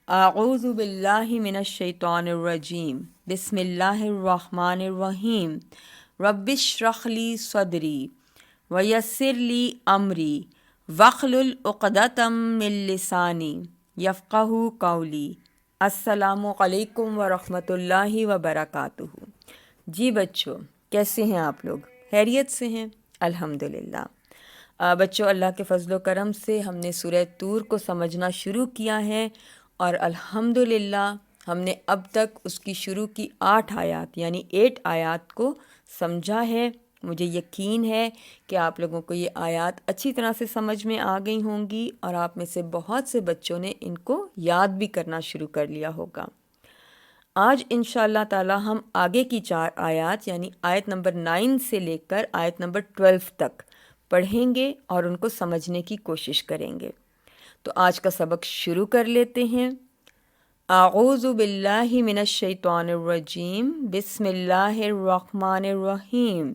اعوذ باللہ من الشیطان الرجیم بسم اللہ الرحمن الرحیم رب اشرح لی صدری ویسر لی امری واحلل عقدۃ من لسانی یفقہوا قولی۔ السلام علیکم ورحمۃ اللہ وبرکاتہ۔ جی بچوں، کیسے ہیں آپ لوگ؟ خیریت سے ہیں؟ الحمدللہ۔ بچوں، اللہ کے فضل و کرم سے ہم نے سورہ طور کو سمجھنا شروع کیا ہے اور الحمدللہ ہم نے اب تک اس کی شروع کی 8 آیات یعنی 8 آیات کو سمجھا ہے۔ مجھے یقین ہے کہ آپ لوگوں کو یہ آیات اچھی طرح سے سمجھ میں آ گئی ہوں گی اور آپ میں سے بہت سے بچوں نے ان کو یاد بھی کرنا شروع کر لیا ہوگا۔ آج انشاءاللہ تعالی ہم آگے کی 4 آیات یعنی آیت نمبر 9 سے لے کر آیت نمبر 12 تک پڑھیں گے اور ان کو سمجھنے کی کوشش کریں گے۔ تو آج کا سبق شروع کر لیتے ہیں۔ اعوذ باللہ من الشیطان الرجیم بسم اللہ الرحمن الرحیم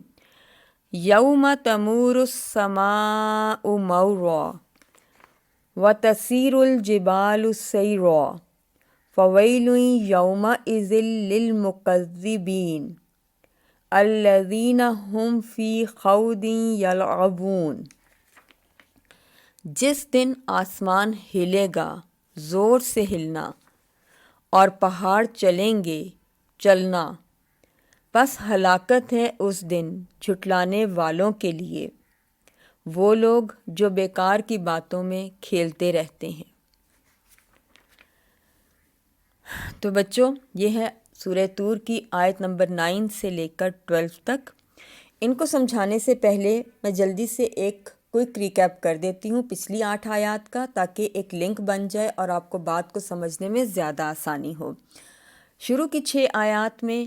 یوم تمور السماء مورا وتسیر الجبال سیرا فویل یومئذ للمکذبین الذین هم فی خوض یلعبون۔ جس دن آسمان ہلے گا زور سے ہلنا اور پہاڑ چلیں گے چلنا، بس ہلاکت ہے اس دن جھٹلانے والوں کے لیے، وہ لوگ جو بیکار کی باتوں میں کھیلتے رہتے ہیں۔ تو بچوں، یہ ہے سورہ طور کی آیت نمبر 9 سے لے کر 12 تک۔ ان کو سمجھانے سے پہلے میں جلدی سے ایک کوئک ریکیپ کر دیتی ہوں پچھلی 8 آیات کا، تاکہ ایک لنک بن جائے اور آپ کو بات کو سمجھنے میں زیادہ آسانی ہو۔ شروع کی 6 آیات میں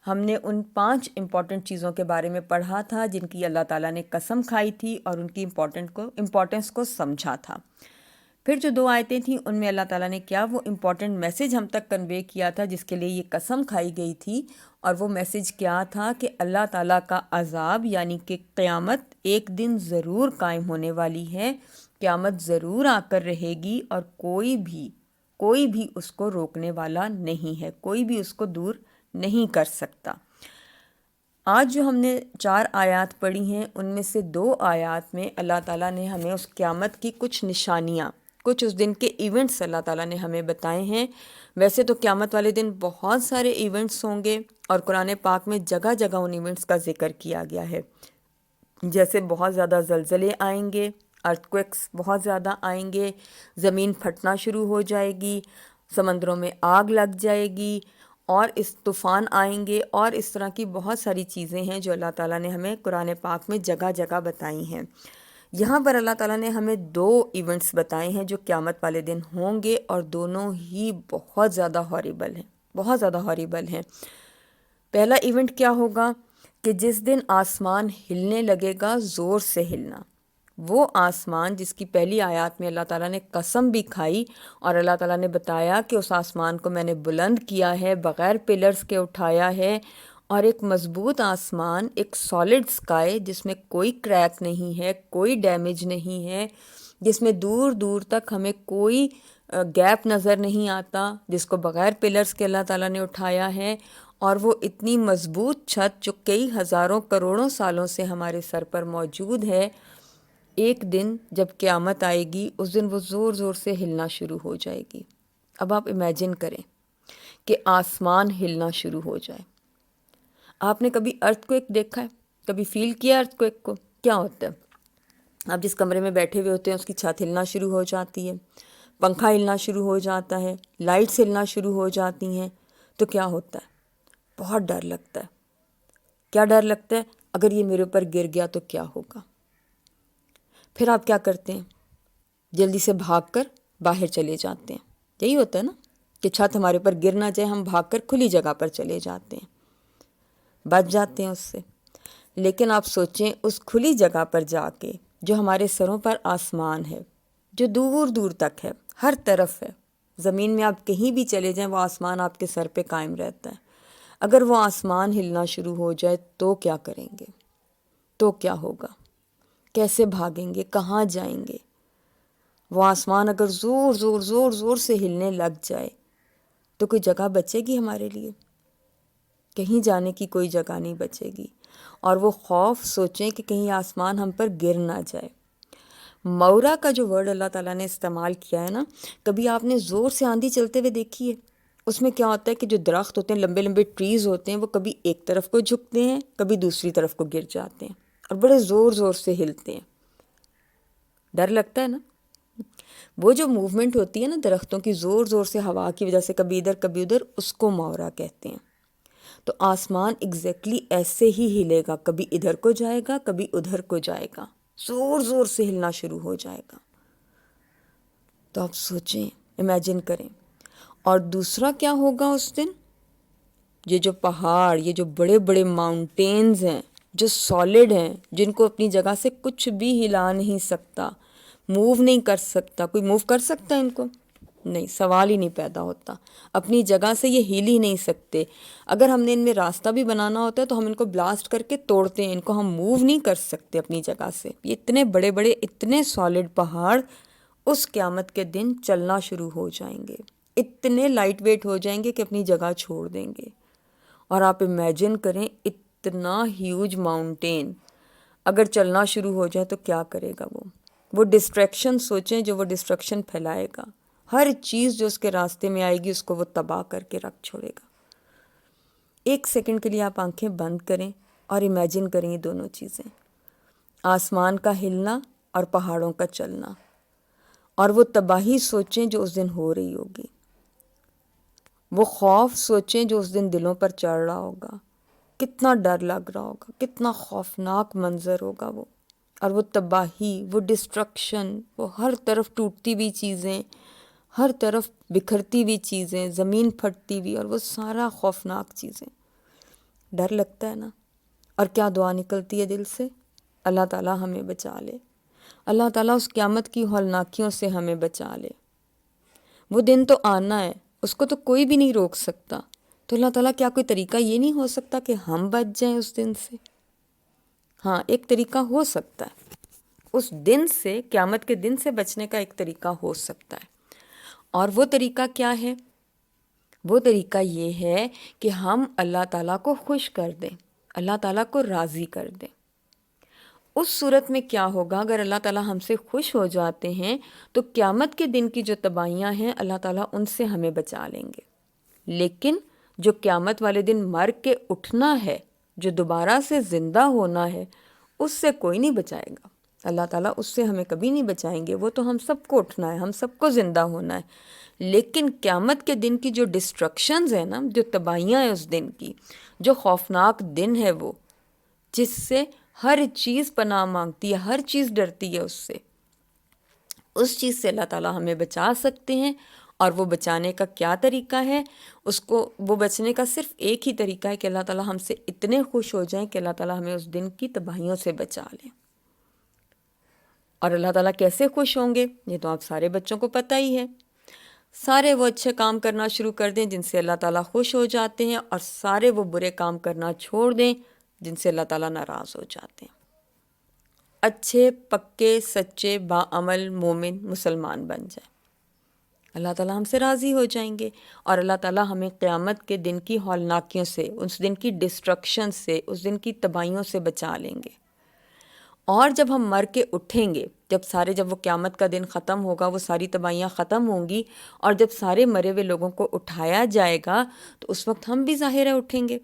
ہم نے ان 5 امپورٹنٹ چیزوں کے بارے میں پڑھا تھا جن کی اللہ تعالیٰ نے قسم کھائی تھی اور ان کی امپورٹنس کو سمجھا تھا۔ پھر جو 2 آیتیں تھیں ان میں اللہ تعالیٰ نے کیا وہ امپورٹنٹ میسج ہم تک کنوے کیا تھا جس کے لیے یہ قسم کھائی گئی تھی، اور وہ میسج کیا تھا کہ اللہ تعالیٰ کا عذاب یعنی کہ قیامت ایک دن ضرور قائم ہونے والی ہے، قیامت ضرور آ کر رہے گی اور کوئی بھی اس کو روکنے والا نہیں ہے، کوئی بھی اس کو دور نہیں کر سکتا۔ آج جو ہم نے 4 آیات پڑھی ہیں ان میں سے 2 آیات میں اللہ تعالیٰ نے ہمیں اس قیامت کی کچھ نشانیاں، کچھ اس دن کے ایونٹس اللہ تعالیٰ نے ہمیں بتائے ہیں۔ ویسے تو قیامت والے دن بہت سارے ایونٹس ہوں گے اور قرآن پاک میں جگہ جگہ ان ایونٹس کا ذکر کیا گیا ہے، جیسے بہت زیادہ زلزلے آئیں گے، ارتھ بہت زیادہ آئیں گے، زمین پھٹنا شروع ہو جائے گی، سمندروں میں آگ لگ جائے گی، اور اس طوفان آئیں گے، اور اس طرح کی بہت ساری چیزیں ہیں جو اللہ تعالیٰ نے ہمیں قرآن پاک میں جگہ جگہ بتائی ہیں۔ یہاں پر اللہ تعالیٰ نے ہمیں 2 ایونٹس بتائے ہیں جو قیامت والے دن ہوں گے، اور دونوں ہی بہت زیادہ ہاریبل ہیں۔ پہلا ایونٹ کیا ہوگا کہ جس دن آسمان ہلنے لگے گا زور سے ہلنا، وہ آسمان جس کی پہلی آیات میں اللہ تعالیٰ نے قسم بھی کھائی اور اللہ تعالیٰ نے بتایا کہ اس آسمان کو میں نے بلند کیا ہے، بغیر پلرز کے اٹھایا ہے، اور ایک مضبوط آسمان، ایک سالڈ سکائی جس میں کوئی کریک نہیں ہے، کوئی ڈیمیج نہیں ہے، جس میں دور دور تک ہمیں کوئی گیپ نظر نہیں آتا، جس کو بغیر پلرز کے اللہ تعالیٰ نے اٹھایا ہے، اور وہ اتنی مضبوط چھت جو کئی ہزاروں کروڑوں سالوں سے ہمارے سر پر موجود ہے، ایک دن جب قیامت آئے گی اس دن وہ زور زور سے ہلنا شروع ہو جائے گی۔ اب آپ امیجن کریں کہ آسمان ہلنا شروع ہو جائے۔ آپ نے کبھی ارتھ دیکھا ہے؟ کبھی فیل کیا ارتھ کو؟ کیا ہوتا ہے؟ آپ جس کمرے میں بیٹھے ہوئے ہوتے ہیں اس کی چھت ہلنا شروع ہو جاتی ہے، پنکھا ہلنا شروع ہو جاتا ہے، لائٹس ہلنا شروع ہو جاتی ہیں، تو کیا ہوتا ہے؟ بہت ڈر لگتا ہے۔ کیا ڈر لگتا ہے؟ اگر یہ میرے اوپر گر گیا تو کیا ہوگا؟ پھر آپ کیا کرتے ہیں؟ جلدی سے بھاگ کر باہر چلے جاتے ہیں۔ یہی ہوتا ہے نا کہ چھت ہمارے اوپر گر نہ جائے، ہم بھاگ کر کھلی جگہ پر چلے جاتے ہیں، بچ جاتے ہیں اس سے۔ لیکن آپ سوچیں اس کھلی جگہ پر جا کے جو ہمارے سروں پر آسمان ہے، جو دور دور تک ہے، ہر طرف ہے، زمین میں آپ کہیں بھی چلے جائیں وہ آسمان آپ کے سر پہ قائم رہتا ہے۔ اگر وہ آسمان ہلنا شروع ہو جائے تو کیا کریں گے؟ تو کیا ہوگا؟ کیسے بھاگیں گے؟ کہاں جائیں گے؟ وہ آسمان اگر زور زور زور زور سے ہلنے لگ جائے تو کوئی جگہ بچے گی ہمارے لیے؟ کہیں جانے کی کوئی جگہ نہیں بچے گی۔ اور وہ خوف سوچیں کہ کہیں آسمان ہم پر گر نہ جائے۔ مورا کا جو ورڈ اللہ تعالیٰ نے استعمال کیا ہے نا، کبھی آپ نے زور سے آندھی چلتے ہوئے دیکھی ہے؟ اس میں کیا ہوتا ہے کہ جو درخت ہوتے ہیں، لمبے لمبے ٹریز ہوتے ہیں، وہ کبھی ایک طرف کو جھکتے ہیں، کبھی دوسری طرف کو گر جاتے ہیں اور بڑے زور زور سے ہلتے ہیں۔ ڈر لگتا ہے نا؟ وہ جو موومنٹ ہوتی ہے نا درختوں کی، زور زور سے ہوا کی وجہ سے کبھی ادھر کبھی ادھر، اس کو مورا کہتے ہیں۔ تو آسمان ایگزیکٹلی ایسے ہی ہلے گا، کبھی ادھر کو جائے گا، کبھی ادھر کو جائے گا، زور زور سے ہلنا شروع ہو جائے گا۔ تو آپ سوچیں، امیجن کریں۔ اور دوسرا کیا ہوگا اس دن؟ یہ جو پہاڑ، یہ جو بڑے بڑے ماؤنٹینز ہیں جو سالڈ ہیں، جن کو اپنی جگہ سے کچھ بھی ہلا نہیں سکتا، موو نہیں کر سکتا۔ کوئی موو کر سکتا ہے ان کو؟ نہیں، سوال ہی نہیں پیدا ہوتا۔ اپنی جگہ سے یہ ہل ہی نہیں سکتے۔ اگر ہم نے ان میں راستہ بھی بنانا ہوتا ہے تو ہم ان کو بلاسٹ کر کے توڑتے ہیں، ان کو ہم موو نہیں کر سکتے اپنی جگہ سے۔ یہ اتنے بڑے بڑے، اتنے سالڈ پہاڑ اس قیامت کے دن چلنا شروع ہو جائیں گے، اتنے لائٹ ویٹ ہو جائیں گے کہ اپنی جگہ چھوڑ دیں گے۔ اور آپ امیجن کریں، اتنا ہیوج ماؤنٹین اگر چلنا شروع ہو جائے تو کیا کرے گا وہ ڈسٹریکشن سوچیں جو وہ ڈسٹرکشن پھیلائے گا۔ ہر چیز جو اس کے راستے میں آئے گی اس کو وہ تباہ کر کے رکھ چھوڑے گا۔ ایک سیکنڈ کے لیے آپ آنکھیں بند کریں اور امیجن کریں یہ دونوں چیزیں، آسمان کا ہلنا اور پہاڑوں کا چلنا، اور وہ تباہی سوچیں جو اس دن ہو رہی ہوگی، وہ خوف سوچیں جو اس دن دلوں پر چڑھ رہا ہوگا، کتنا ڈر لگ رہا ہوگا، کتنا خوفناک منظر ہوگا وہ، اور وہ تباہی، وہ ڈسٹرکشن، وہ ہر طرف ٹوٹتی ہوئی چیزیں، ہر طرف بکھرتی ہوئی چیزیں، زمین پھٹتی ہوئی، اور وہ سارا خوفناک چیزیں۔ ڈر لگتا ہے نا؟ اور کیا دعا نکلتی ہے دل سے؟ اللہ تعالیٰ ہمیں بچا لے، اللہ تعالیٰ اس قیامت کی ہولناکیوں سے ہمیں بچا لے۔ وہ دن تو آنا ہے، اس کو تو کوئی بھی نہیں روک سکتا۔ تو اللہ تعالیٰ کیا کوئی طریقہ یہ نہیں ہو سکتا کہ ہم بچ جائیں اس دن سے؟ ہاں، ایک طریقہ ہو سکتا ہے، اس دن سے، قیامت کے دن سے بچنے کا ایک طریقہ ہو سکتا ہے۔ اور وہ طریقہ کیا ہے؟ وہ طریقہ یہ ہے کہ ہم اللہ تعالیٰ کو خوش کر دیں، اللہ تعالیٰ کو راضی کر دیں۔ اس صورت میں کیا ہوگا؟ اگر اللہ تعالیٰ ہم سے خوش ہو جاتے ہیں تو قیامت کے دن کی جو تباہیاں ہیں اللہ تعالیٰ ان سے ہمیں بچا لیں گے۔ لیکن جو قیامت والے دن مر کے اٹھنا ہے، جو دوبارہ سے زندہ ہونا ہے، اس سے کوئی نہیں بچائے گا۔ اللہ تعالیٰ اس سے ہمیں کبھی نہیں بچائیں گے، وہ تو ہم سب کو اٹھنا ہے، ہم سب کو زندہ ہونا ہے۔ لیکن قیامت کے دن کی جو ڈسٹرکشنز ہیں نا، جو تباہیاں ہیں اس دن کی، جو خوفناک دن ہے وہ، جس سے ہر چیز پناہ مانگتی ہے، ہر چیز ڈرتی ہے اس چیز سے اللہ تعالیٰ ہمیں بچا سکتے ہیں۔ اور وہ بچانے کا کیا طریقہ ہے؟ وہ بچنے کا صرف ایک ہی طریقہ ہے کہ اللہ تعالیٰ ہم سے اتنے خوش ہو جائیں کہ اللہ تعالیٰ ہمیں اس دن کی تباہیوں سے بچا لیں۔ اور اللہ تعالیٰ کیسے خوش ہوں گے؟ یہ تو آپ سارے بچوں کو پتہ ہی ہے۔ سارے وہ اچھے کام کرنا شروع کر دیں جن سے اللہ تعالیٰ خوش ہو جاتے ہیں، اور سارے وہ برے کام کرنا چھوڑ دیں جن سے اللہ تعالیٰ ناراض ہو جاتے ہیں۔ اچھے، پکے، سچے، باعمل مومن مسلمان بن جائیں، اللہ تعالیٰ ہم سے راضی ہو جائیں گے، اور اللہ تعالیٰ ہمیں قیامت کے دن کی ہولناکیوں سے، اس دن کی ڈسٹرکشن سے، اس دن کی تباہیوں سے بچا لیں گے۔ اور جب ہم مر کے اٹھیں گے، جب وہ قیامت کا دن ختم ہوگا، وہ ساری تباہیاں ختم ہوں گی، اور جب سارے مرے ہوئے لوگوں کو اٹھایا جائے گا تو اس وقت ہم بھی ظاہر ہے اٹھیں گے۔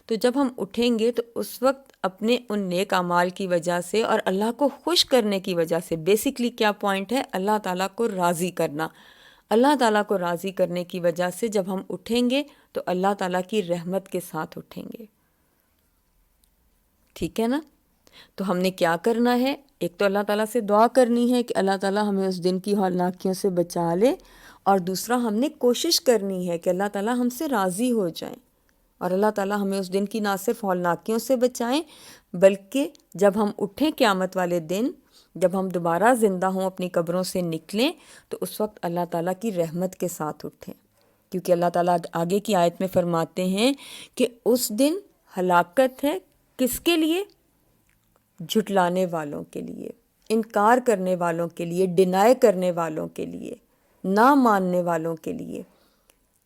تو جب ہم اٹھیں گے تو اس وقت اپنے ان نیک اعمال کی وجہ سے اور اللہ کو خوش کرنے کی وجہ سے، بیسکلی کیا پوائنٹ ہے؟ اللہ تعالیٰ کو راضی کرنا۔ اللہ تعالیٰ کو راضی کرنے کی وجہ سے جب ہم اٹھیں گے تو اللہ تعالیٰ کی رحمت کے ساتھ اٹھیں گے۔ ٹھیک ہے نا؟ تو ہم نے کیا کرنا ہے؟ ایک تو اللہ تعالیٰ سے دعا کرنی ہے کہ اللہ تعالیٰ ہمیں اس دن کی ہولناکیوں سے بچا لے، اور دوسرا ہم نے کوشش کرنی ہے کہ اللہ تعالیٰ ہم سے راضی ہو جائیں، اور اللہ تعالیٰ ہمیں اس دن کی نہ صرف ہولناکیوں سے بچائیں بلکہ جب ہم اٹھیں قیامت والے دن، جب ہم دوبارہ زندہ ہوں، اپنی قبروں سے نکلیں، تو اس وقت اللہ تعالیٰ کی رحمت کے ساتھ اٹھیں۔ کیونکہ اللہ تعالیٰ آگے کی آیت میں فرماتے ہیں کہ اس دن ہلاکت ہے کس کے لیے؟ جھٹلانے والوں کے لیے، انکار کرنے والوں کے لیے، ڈینائی کرنے والوں کے لیے، نہ ماننے والوں کے لیے۔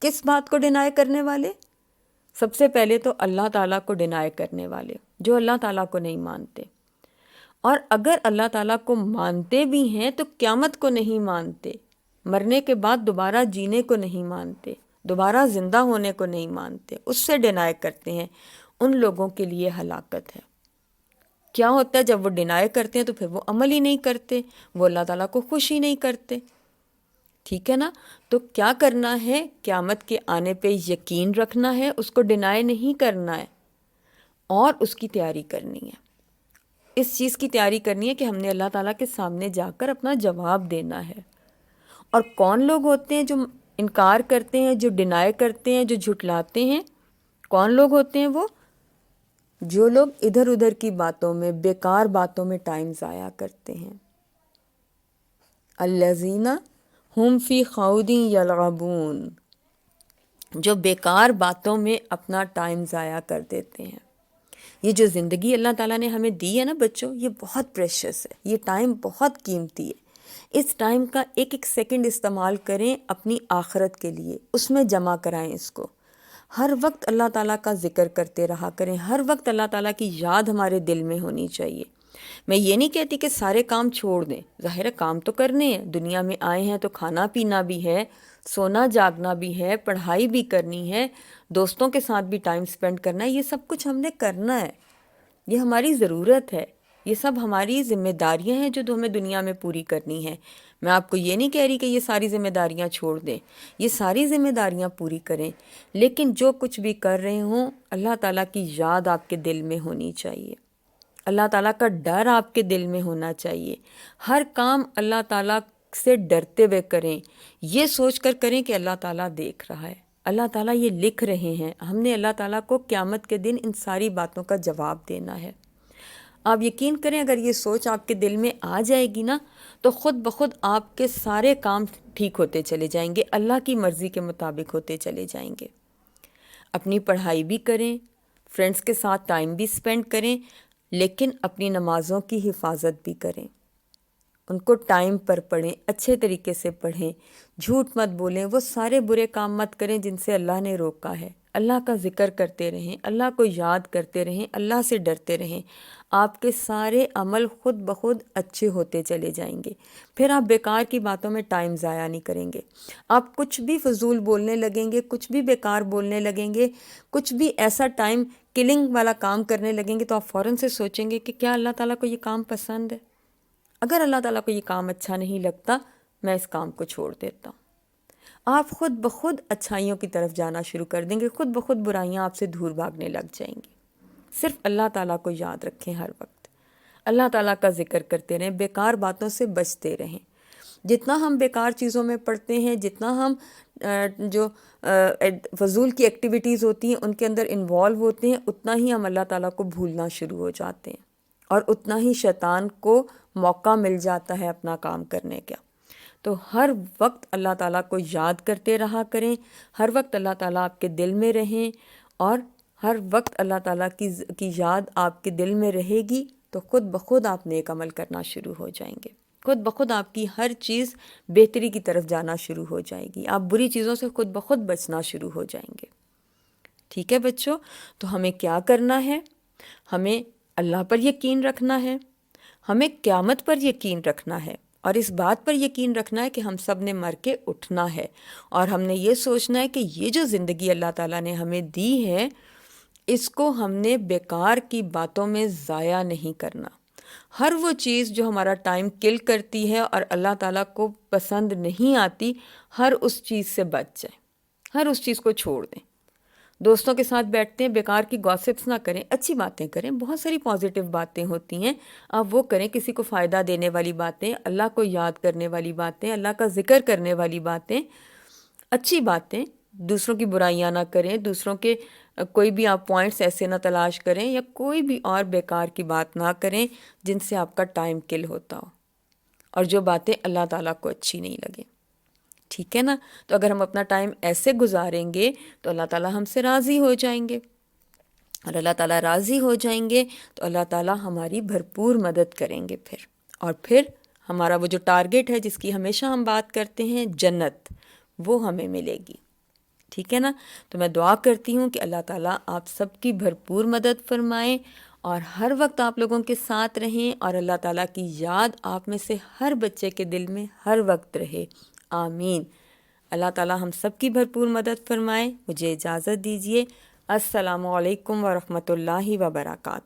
کس بات کو ڈینائی کرنے والے؟ سب سے پہلے تو اللہ تعالیٰ کو ڈینائی کرنے والے، جو اللہ تعالیٰ کو نہیں مانتے، اور اگر اللہ تعالیٰ کو مانتے بھی ہیں تو قیامت کو نہیں مانتے، مرنے کے بعد دوبارہ جینے کو نہیں مانتے، دوبارہ زندہ ہونے کو نہیں مانتے، اس سے ڈینائی کرتے ہیں، ان لوگوں کے لیے ہلاکت ہے۔ کیا ہوتا ہے جب وہ ڈینائی کرتے ہیں تو پھر وہ عمل ہی نہیں کرتے، وہ اللہ تعالیٰ کو خوش ہی نہیں کرتے، ٹھیک ہے نا؟ تو کیا کرنا ہے؟ قیامت کے آنے پہ یقین رکھنا ہے، اس کو ڈینائی نہیں کرنا ہے، اور اس کی تیاری کرنی ہے۔ اس چیز کی تیاری کرنی ہے کہ ہم نے اللہ تعالیٰ کے سامنے جا کر اپنا جواب دینا ہے۔ اور کون لوگ ہوتے ہیں جو انکار کرتے ہیں، جو ڈینائی کرتے ہیں، جو جھٹلاتے ہیں؟ کون لوگ ہوتے ہیں وہ؟ جو لوگ ادھر ادھر کی باتوں میں، بیکار باتوں میں ٹائم ضائع کرتے ہیں۔ الذین ہم فی خوض یلعبون، جو بیکار باتوں میں اپنا ٹائم ضائع کر دیتے ہیں۔ یہ جو زندگی اللہ تعالیٰ نے ہمیں دی ہے نا بچوں، یہ بہت پریشس ہے، یہ ٹائم بہت قیمتی ہے۔ اس ٹائم کا ایک ایک سیکنڈ استعمال کریں اپنی آخرت کے لیے، اس میں جمع کرائیں اس کو۔ ہر وقت اللہ تعالیٰ کا ذکر کرتے رہا کریں، ہر وقت اللہ تعالیٰ کی یاد ہمارے دل میں ہونی چاہیے۔ میں یہ نہیں کہتی کہ سارے کام چھوڑ دیں، ظاہر ہے کام تو کرنے ہیں، دنیا میں آئے ہیں تو کھانا پینا بھی ہے، سونا جاگنا بھی ہے، پڑھائی بھی کرنی ہے، دوستوں کے ساتھ بھی ٹائم سپینڈ کرنا ہے، یہ سب کچھ ہم نے کرنا ہے، یہ ہماری ضرورت ہے، یہ سب ہماری ذمہ داریاں ہیں جو ہمیں دنیا میں پوری کرنی ہے۔ میں آپ کو یہ نہیں کہہ رہی کہ یہ ساری ذمہ داریاں چھوڑ دیں، یہ ساری ذمہ داریاں پوری کریں، لیکن جو کچھ بھی کر رہے ہوں اللہ تعالیٰ کی یاد آپ کے دل میں ہونی چاہیے، اللہ تعالیٰ کا ڈر آپ کے دل میں ہونا چاہیے۔ ہر کام اللہ تعالیٰ سے ڈرتے ہوئے کریں، یہ سوچ کر کریں کہ اللہ تعالیٰ دیکھ رہا ہے، اللہ تعالیٰ یہ لکھ رہے ہیں، ہم نے اللہ تعالیٰ کو قیامت کے دن ان ساری باتوں کا جواب دینا ہے۔ آپ یقین کریں اگر یہ سوچ آپ کے دل میں آ جائے گی نا تو خود بخود آپ کے سارے کام ٹھیک ہوتے چلے جائیں گے، اللہ کی مرضی کے مطابق ہوتے چلے جائیں گے۔ اپنی پڑھائی بھی کریں، فرینڈس کے ساتھ ٹائم بھی سپینڈ کریں، لیکن اپنی نمازوں کی حفاظت بھی کریں، ان کو ٹائم پر پڑھیں، اچھے طریقے سے پڑھیں، جھوٹ مت بولیں، وہ سارے برے کام مت کریں جن سے اللہ نے روکا ہے۔ اللہ کا ذکر کرتے رہیں، اللہ کو یاد کرتے رہیں، اللہ سے ڈرتے رہیں، آپ کے سارے عمل خود بخود اچھے ہوتے چلے جائیں گے۔ پھر آپ بیکار کی باتوں میں ٹائم ضائع نہیں کریں گے، آپ کچھ بھی فضول بولنے لگیں گے، کچھ بھی بیکار بولنے لگیں گے، کچھ بھی ایسا ٹائم کلنگ والا کام کرنے لگیں گے تو آپ فوراً سے سوچیں گے کہ کیا اللہ تعالیٰ کو یہ کام پسند ہے؟ اگر اللہ تعالیٰ کو یہ کام اچھا نہیں لگتا میں اس کام کو چھوڑ دیتا ہوں۔ آپ خود بخود اچھائیوں کی طرف جانا شروع کر دیں گے، خود بخود برائیاں آپ سے دور بھاگنے لگ جائیں گی۔ صرف اللہ تعالیٰ کو یاد رکھیں، ہر وقت اللہ تعالیٰ کا ذکر کرتے رہیں، بیکار باتوں سے بچتے رہیں۔ جتنا ہم بیکار چیزوں میں پڑتے ہیں، جتنا ہم جو فضول کی ایکٹیویٹیز ہوتی ہیں ان کے اندر انوالو ہوتے ہیں، اتنا ہی ہم اللہ تعالیٰ کو بھولنا شروع ہو جاتے ہیں، اور اتنا ہی شیطان کو موقع مل جاتا ہے اپنا کام کرنے کا۔ تو ہر وقت اللہ تعالیٰ کو یاد کرتے رہا کریں، ہر وقت اللہ تعالیٰ آپ کے دل میں رہیں، اور ہر وقت اللہ تعالیٰ کی یاد آپ کے دل میں رہے گی تو خود بخود آپ نیک عمل کرنا شروع ہو جائیں گے، خود بخود آپ کی ہر چیز بہتری کی طرف جانا شروع ہو جائے گی، آپ بری چیزوں سے خود بخود بچنا شروع ہو جائیں گے۔ ٹھیک ہے بچوں، تو ہمیں کیا کرنا ہے؟ ہمیں اللہ پر یقین رکھنا ہے، ہمیں قیامت پر یقین رکھنا ہے، اور اس بات پر یقین رکھنا ہے کہ ہم سب نے مر کے اٹھنا ہے، اور ہم نے یہ سوچنا ہے کہ یہ جو زندگی اللہ تعالیٰ نے ہمیں دی ہے اس کو ہم نے بیکار کی باتوں میں ضائع نہیں کرنا۔ ہر وہ چیز جو ہمارا ٹائم کل کرتی ہے اور اللہ تعالیٰ کو پسند نہیں آتی، ہر اس چیز سے بچ جائیں، ہر اس چیز کو چھوڑ دیں۔ دوستوں کے ساتھ بیٹھتے ہیں، بیکار کی گاسپس نہ کریں، اچھی باتیں کریں، بہت ساری پازیٹیو باتیں ہوتی ہیں، آپ وہ کریں، کسی کو فائدہ دینے والی باتیں، اللہ کو یاد کرنے والی باتیں، اللہ کا ذکر کرنے والی باتیں، اچھی باتیں۔ دوسروں کی برائیاں نہ کریں، دوسروں کے کوئی بھی آپ پوائنٹس ایسے نہ تلاش کریں، یا کوئی بھی اور بیکار کی بات نہ کریں جن سے آپ کا ٹائم کل ہوتا ہو، اور جو باتیں اللہ تعالیٰ کو اچھی نہیں لگیں۔ ٹھیک ہے نا؟ تو اگر ہم اپنا ٹائم ایسے گزاریں گے تو اللہ تعالیٰ ہم سے راضی ہو جائیں گے، اور اللہ تعالیٰ راضی ہو جائیں گے تو اللہ تعالیٰ ہماری بھرپور مدد کریں گے۔ پھر اور پھر ہمارا وہ جو ٹارگٹ ہے جس کی ہمیشہ ہم بات کرتے ہیں، جنت، وہ ہمیں ملے گی۔ ٹھیک ہے نا؟ تو میں دعا کرتی ہوں کہ اللہ تعالیٰ آپ سب کی بھرپور مدد فرمائیں اور ہر وقت آپ لوگوں کے ساتھ رہیں، اور اللہ تعالیٰ کی یاد آپ میں سے ہر بچے کے دل میں ہر وقت رہے۔ آمین۔ اللہ تعالیٰ ہم سب کی بھرپور مدد فرمائے۔ مجھے اجازت دیجیے۔ السلام علیکم ورحمۃ اللہ وبرکاتہ۔